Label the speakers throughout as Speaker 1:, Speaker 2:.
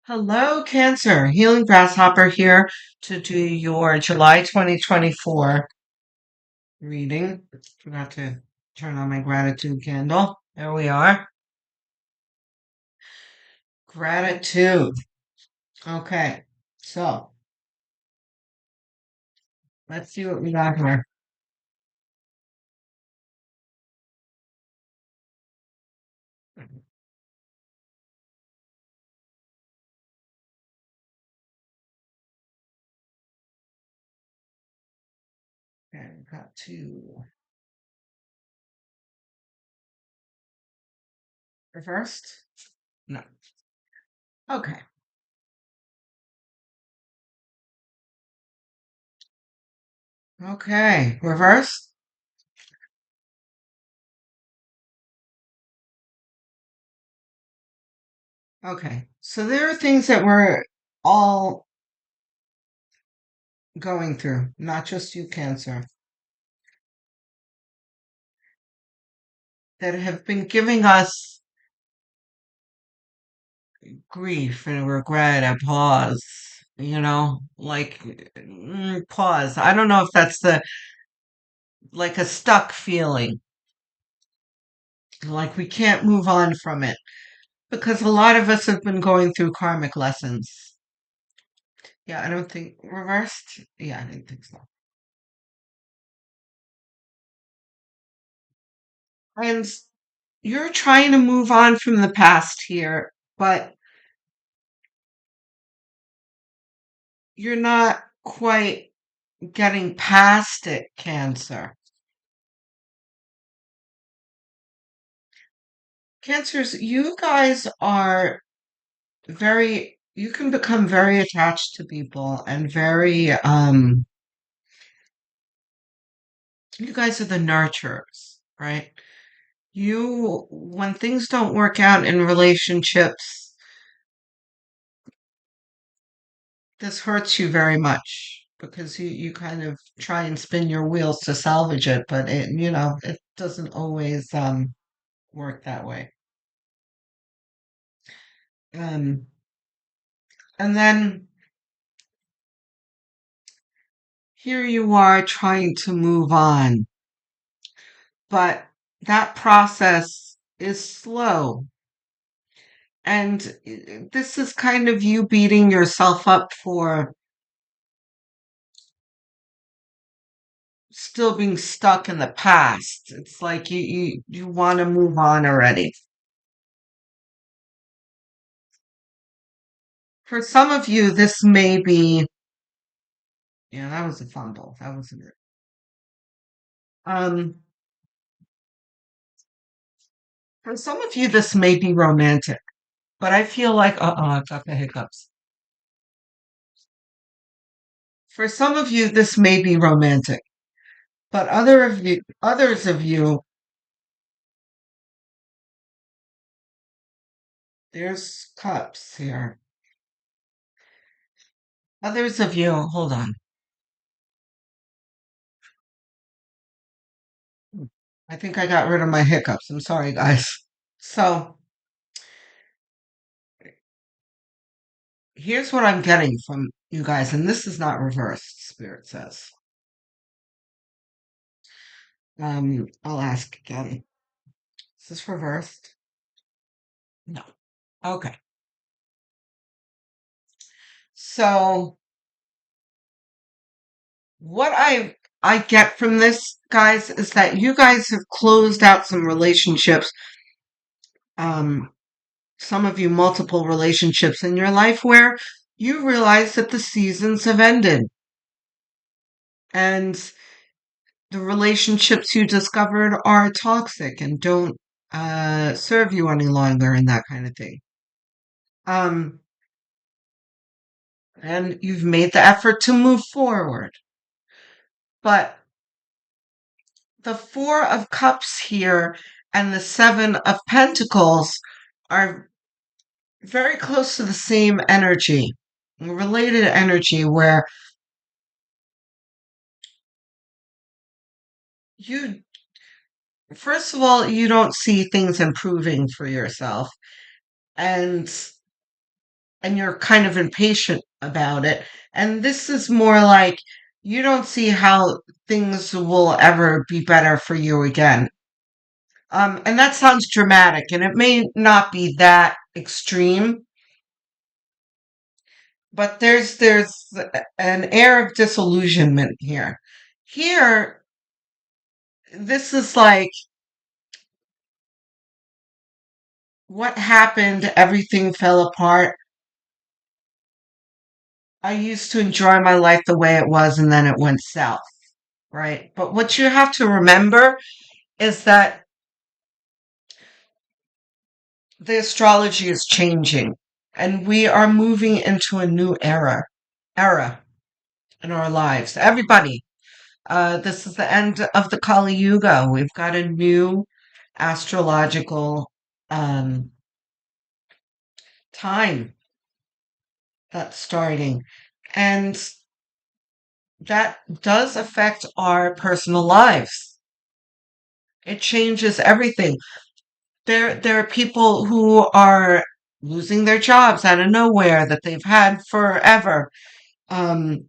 Speaker 1: Hello, Cancer. Healing Grasshopper here to do your July 2024 reading. Forgot to turn on my gratitude candle. There we are. Gratitude. Okay, so let's see what we got here. Okay, we got two reversed. No. Okay. Okay. Reversed. Okay. So there are things that we're all going through, not just you, Cancer, that have been giving us grief and regret and pause, like pause. I don't know if that's like a stuck feeling, like we can't move on from it because a lot of us have been going through karmic lessons. Yeah, I don't think reversed. Yeah, I didn't think so. And you're trying to move on from the past here, but you're not quite getting past it, Cancer. Cancers, you guys are you can become very attached to people and very you guys are the nurturers, right? You when things don't work out in relationships, this hurts you very much because you kind of try and spin your wheels to salvage it, but it doesn't always work that way. Um and then here you are trying to move on, but that process is slow. And this is kind of you beating yourself up for still being stuck in the past. It's like you want to move on already. For some of you, this may be, yeah, that was a fumble. That wasn't it. Um, for some of you, this may be romantic, but I feel like, I've got the hiccups. For some of you, this may be romantic, but others of you, there's cups here. Others of you, hold on. I think I got rid of my hiccups. I'm sorry, guys. So here's what I'm getting from you guys, and this is not reversed, Spirit says. I'll ask again. Is this reversed? No. Okay. So what I get from this, guys, is that you guys have closed out some relationships. Um, some of you multiple relationships in your life where you realize that the seasons have ended and the relationships you discovered are toxic and don't serve you any longer and that kind of thing. Um, and you've made the effort to move forward. But the Four of Cups here and the Seven of Pentacles are very close to the same energy, related energy, where you, first of all, you don't see things improving for yourself. And and you're kind of impatient about it. And this is more like you don't see how things will ever be better for you again. And that sounds dramatic, and it may not be that extreme, but there's an air of disillusionment here. Here, this is like what happened, everything fell apart. I used to enjoy my life the way it was, and then it went south, right? But what you have to remember is that the astrology is changing, and we are moving into a new era in our lives. Everybody, this is the end of the Kali Yuga. We've got a new astrological um, time that's starting, and that does affect our personal lives. It changes everything. There are people who are losing their jobs out of nowhere that they've had forever, um,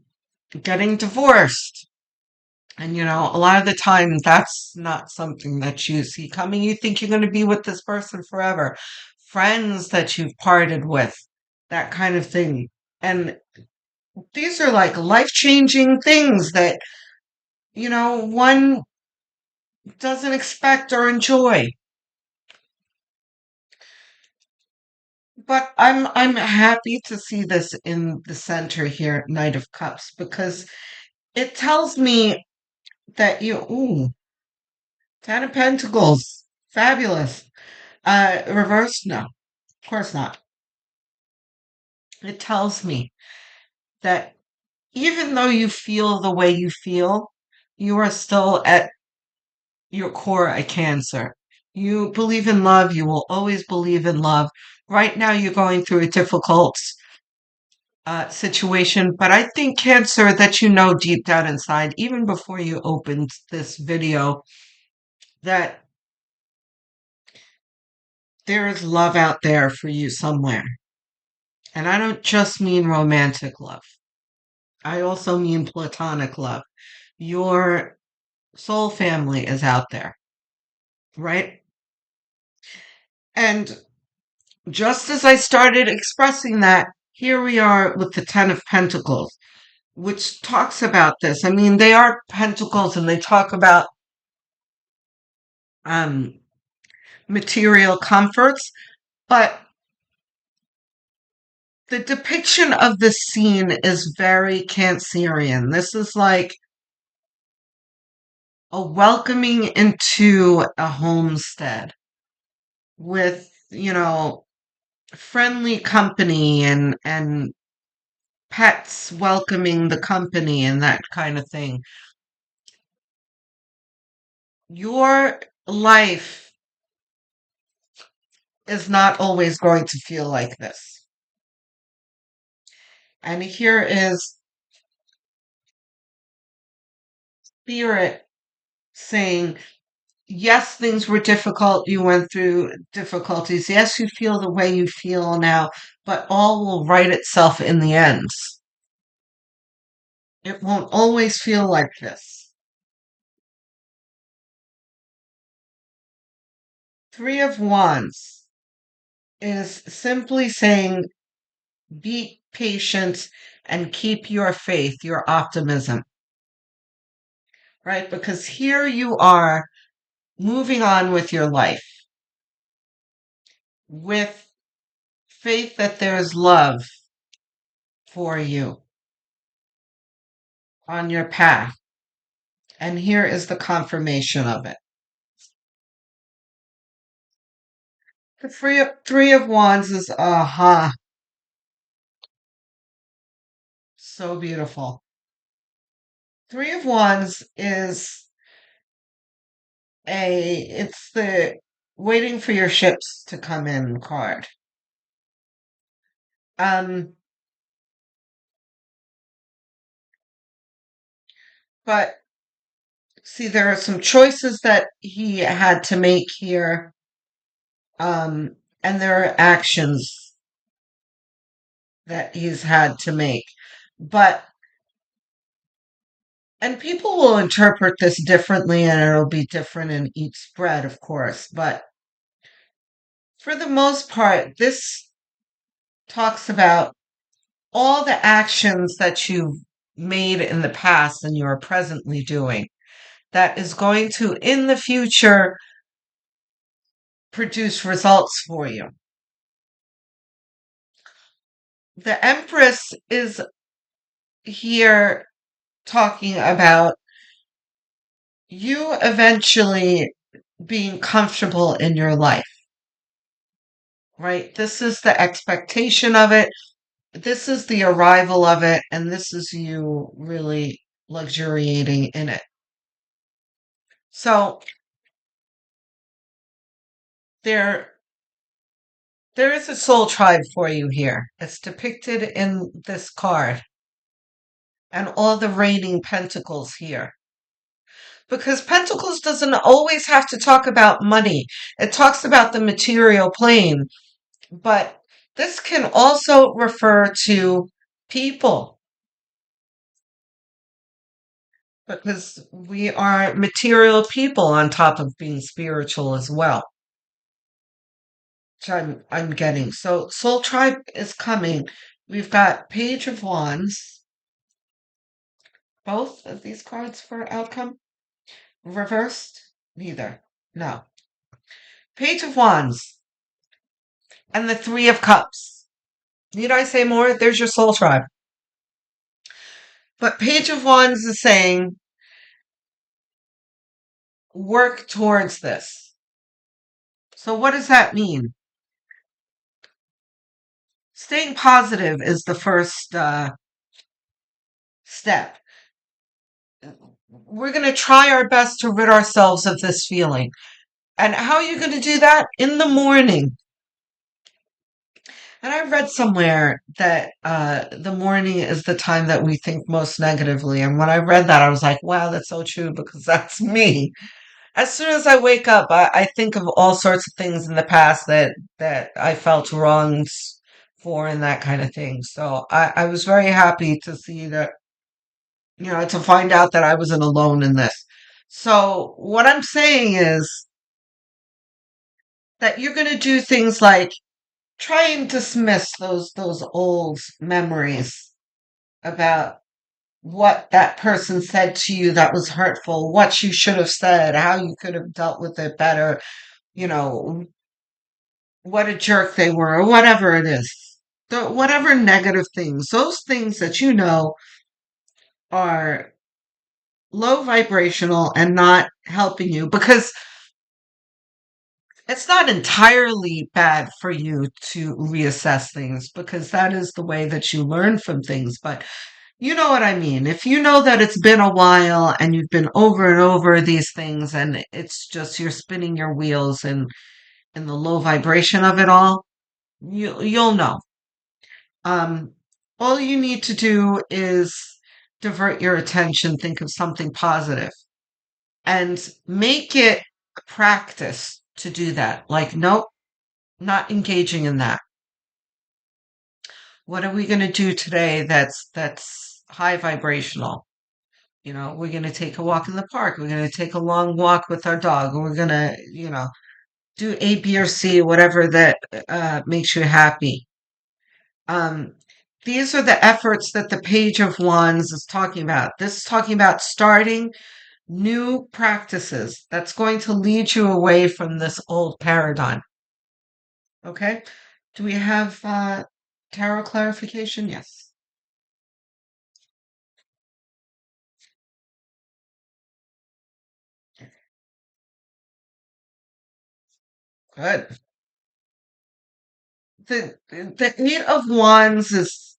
Speaker 1: getting divorced. And a lot of the time that's not something that you see coming. You think you're going to be with this person forever. Friends that you've parted with, that kind of thing. And these are like life-changing things that, one doesn't expect or enjoy. But I'm happy to see this in the center here, Knight of Cups, because it tells me that Ten of Pentacles, fabulous. Reverse, no, of course not. It tells me that even though you feel the way you feel, you are still at your core a Cancer. You believe in love, you will always believe in love. Right now, you're going through a difficult situation, but I think, Cancer, that deep down inside, even before you opened this video, that there is love out there for you somewhere. And I don't just mean romantic love. I also mean platonic love. Your soul family is out there, right? And just as I started expressing that, here we are with the Ten of Pentacles, which talks about this. I mean, they are pentacles and they talk about um, material comforts, but the depiction of this scene is very Cancerian. This is like a welcoming into a homestead with, friendly company and pets welcoming the company and that kind of thing. Your life is not always going to feel like this. And here is Spirit saying, yes, things were difficult. You went through difficulties. Yes, you feel the way you feel now, but all will right itself in the end. It won't always feel like this. Three of Wands is simply saying, be patient and keep your faith, your optimism, right? Because here you are moving on with your life with faith that there's love for you on your path. And here is the confirmation of it. The three of Wands is, aha, so beautiful. Three of Wands is it's the waiting for your ships to come in card. Um, but see, there are some choices that he had to make here, and there are actions that he's had to make. But, and people will interpret this differently and it'll be different in each spread, of course. But for the most part, this talks about all the actions that you've made in the past and you are presently doing that is going to, in the future, produce results for you. The Empress is here talking about you eventually being comfortable in your life, right? This is the expectation of it. This is the arrival of it. And this is you really luxuriating in it. So there, there is a soul tribe for you here. It's depicted in this card and all the reigning pentacles here. Because Pentacles doesn't always have to talk about money. It talks about the material plane, but this can also refer to people because we are material people on top of being spiritual as well. Which I'm getting. So Soul Tribe is coming. We've got Page of Wands. Both of these cards for outcome. Reversed? Neither. No. Page of Wands and the Three of Cups. Need I say more? There's your soul tribe. But Page of Wands is saying, work towards this. So what does that mean? Staying positive is the first step. We're going to try our best to rid ourselves of this feeling. And how are you going to do that? In the morning. And I read somewhere that the morning is the time that we think most negatively. And when I read that, I was like, wow, that's so true because that's me. As soon as I wake up, I think of all sorts of things in the past that I felt wrongs for and that kind of thing. So I was very happy to see that, to find out that I wasn't alone in this. So what I'm saying is that you're going to do things like try and dismiss those old memories about what that person said to you that was hurtful, what you should have said, how you could have dealt with it better, you know, what a jerk they were, or whatever it is. Whatever negative things, those things that you know are low vibrational and not helping you because it's not entirely bad for you to reassess things because that is the way that you learn from things. But you know what I mean. If you know that it's been a while and you've been over and over these things and it's just you're spinning your wheels and in the low vibration of it all, you'll know. Um, all you need to do is divert your attention, think of something positive, and make it a practice to do that. Like, nope, not engaging in that. What are we going to do today that's high vibrational? We're going to take a walk in the park. We're going to take a long walk with our dog. We're going to, do A, B, or C, whatever that makes you happy. Um, these are the efforts that the Page of Wands is talking about. This is talking about starting new practices that's going to lead you away from this old paradigm. Okay? Do we have tarot clarification? Yes. Good. The Eight of Wands is,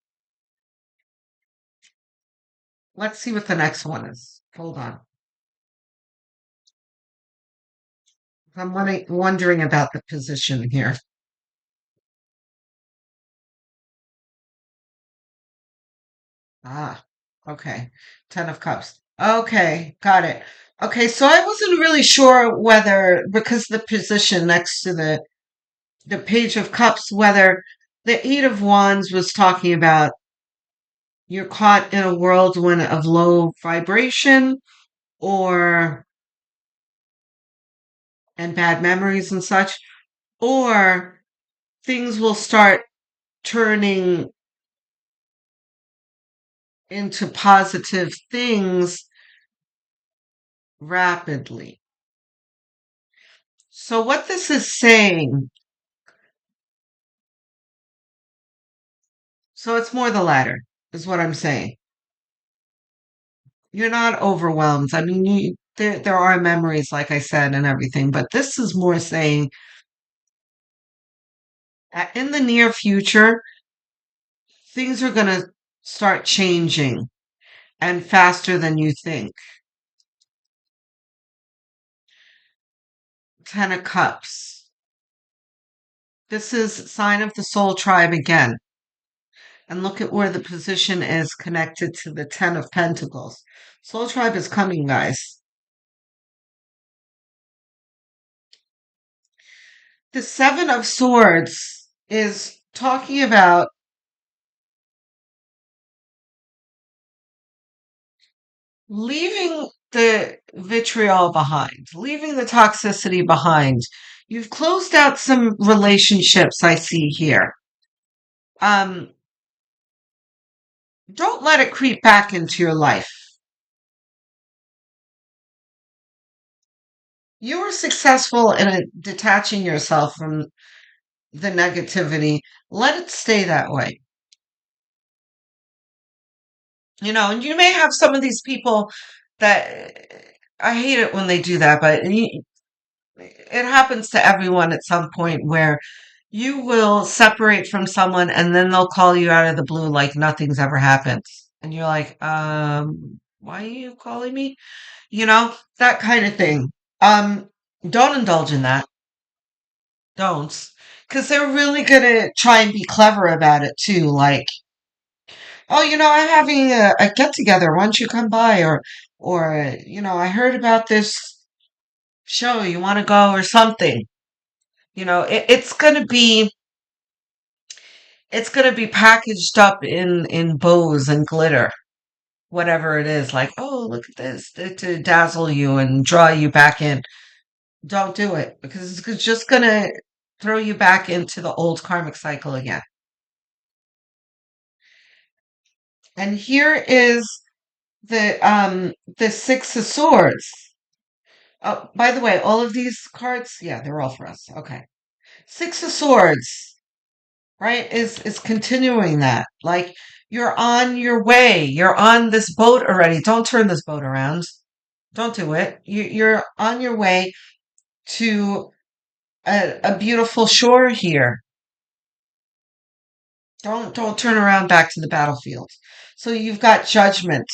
Speaker 1: let's see what the next one is. Hold on. I'm wondering about the position here. Ah, okay. Ten of Cups. Okay, got it. Okay, so I wasn't really sure whether, because the position next to the Page of Cups, whether The Eight of Wands was talking about you're caught in a whirlwind of low vibration or and bad memories and such, or things will start turning into positive things rapidly. So what this is saying, so it's more the latter, is what I'm saying. You're not overwhelmed. I mean, there are memories, like I said, and everything, but this is more saying in the near future, things are going to start changing and faster than you think. Ten of Cups. This is sign of the soul tribe again. And look at where the position is connected to the Ten of Pentacles. Soul tribe is coming, guys. The Seven of Swords is talking about leaving the vitriol behind, leaving the toxicity behind. You've closed out some relationships I see here. Um, don't let it creep back into your life. You were successful in detaching yourself from the negativity. Let it stay that way. You know, and you may have some of these people that I hate it when they do that, but it happens to everyone at some point where you will separate from someone and then they'll call you out of the blue like nothing's ever happened. And you're like, why are you calling me? You know, that kind of thing. Don't indulge in that. Don't. Because they're really going to try and be clever about it too. Like, oh, I'm having a get together. Why don't you come by? Or, I heard about this show. You want to go or something? It's gonna be packaged up in bows and glitter, whatever it is. Like, oh, look at this to dazzle you and draw you back in. Don't do it because it's just gonna throw you back into the old karmic cycle again. And here is the Six of Swords. Oh, by the way, all of these cards, yeah, they're all for us. Okay. Six of Swords, right, is continuing that. Like you're on your way. You're on this boat already. Don't turn this boat around. Don't do it. You're on your way to a beautiful shore here. Don't turn around back to the battlefield. So you've got Judgment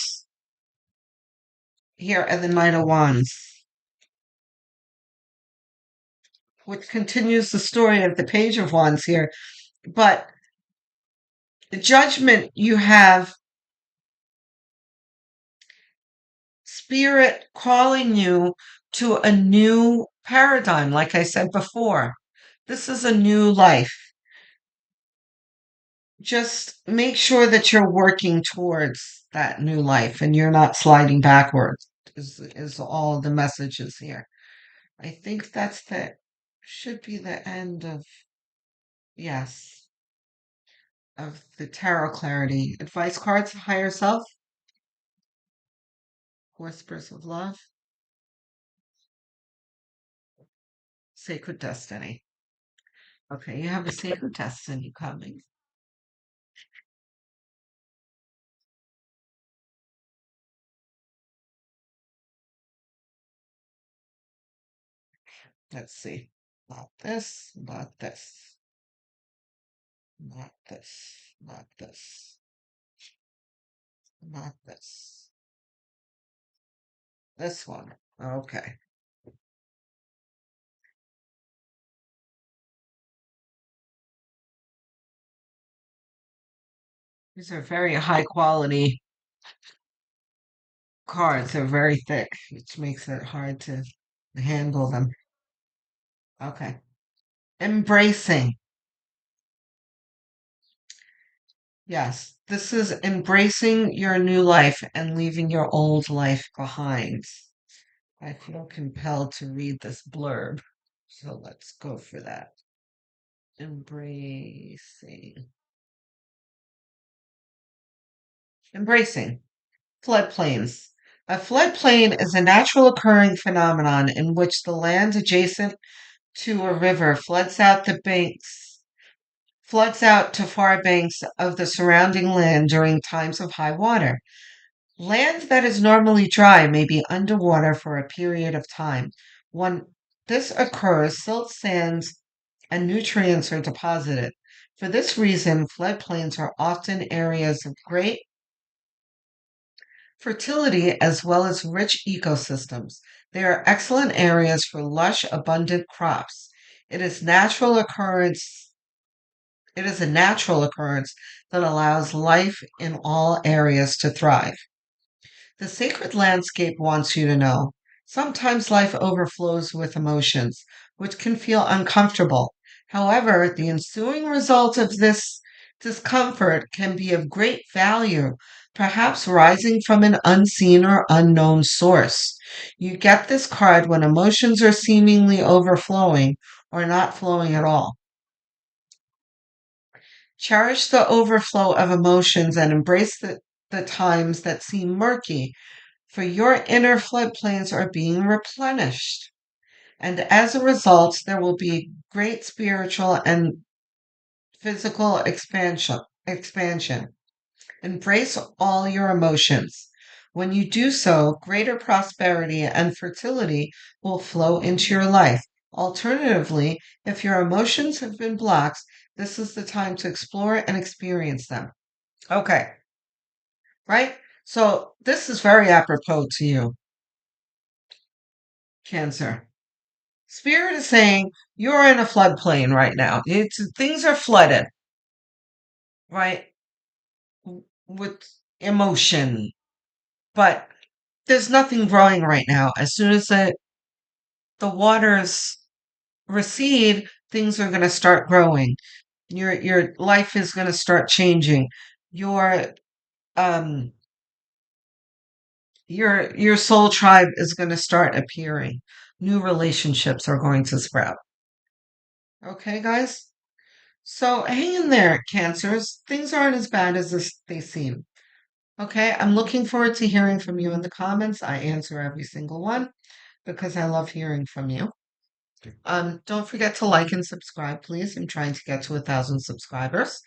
Speaker 1: here at the Knight of Wands, which continues the story of the Page of Wands here. But the Judgment, you have Spirit calling you to a new paradigm, like I said before. This is a new life. Just make sure that you're working towards that new life and you're not sliding backwards, is all the messages here. I think should be the end of, yes, of the tarot clarity. Advice cards, higher self, whispers of love, sacred destiny. Okay, you have a sacred destiny coming. Let's see. Not this, not this, not this, not this, not this. This one. Okay. These are very high quality cards. They're very thick, which makes it hard to handle them. Okay. Embracing. Yes, this is embracing your new life and leaving your old life behind. I feel compelled to read this blurb. So let's go for that. Embracing. Embracing. Floodplains. A floodplain is a natural occurring phenomenon in which the land adjacent to a river floods out to far banks of the surrounding land during times of high water. Land that is normally dry may be underwater for a period of time. When this occurs, silt sands and nutrients are deposited. For this reason, floodplains are often areas of great fertility as well as rich ecosystems. They are excellent areas for lush, abundant crops. It is natural occurrence. It is a natural occurrence that allows life in all areas to thrive. The sacred landscape wants you to know. Sometimes life overflows with emotions, which can feel uncomfortable. However, the ensuing result of this discomfort can be of great value, perhaps rising from an unseen or unknown source. You get this card when emotions are seemingly overflowing or not flowing at all. Cherish the overflow of emotions and embrace the times that seem murky, for your inner floodplains are being replenished. And as a result, there will be great spiritual and physical expansion. Embrace all your emotions. When you do so, greater prosperity and fertility will flow into your life. Alternatively, if your emotions have been blocked, this is the time to explore and experience them. Okay, right? So this is very apropos to you, Cancer. Spirit is saying you're in a floodplain right now. Things are flooded, right? With emotion, but there's nothing growing right now. As soon as the waters recede, things are going to start growing. Your life is going to start changing. Your um your soul tribe is going to start appearing. New relationships are going to sprout. Okay, guys? So hang in there, Cancers. Things aren't as bad as they seem. Okay, I'm looking forward to hearing from you in the comments. I answer every single one because I love hearing from you. Don't forget to like and subscribe, please. I'm trying to get to 1,000 subscribers.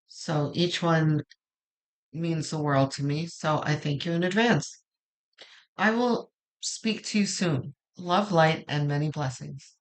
Speaker 1: So each one means the world to me. So I thank you in advance. I will speak to you soon. Love, light, and many blessings.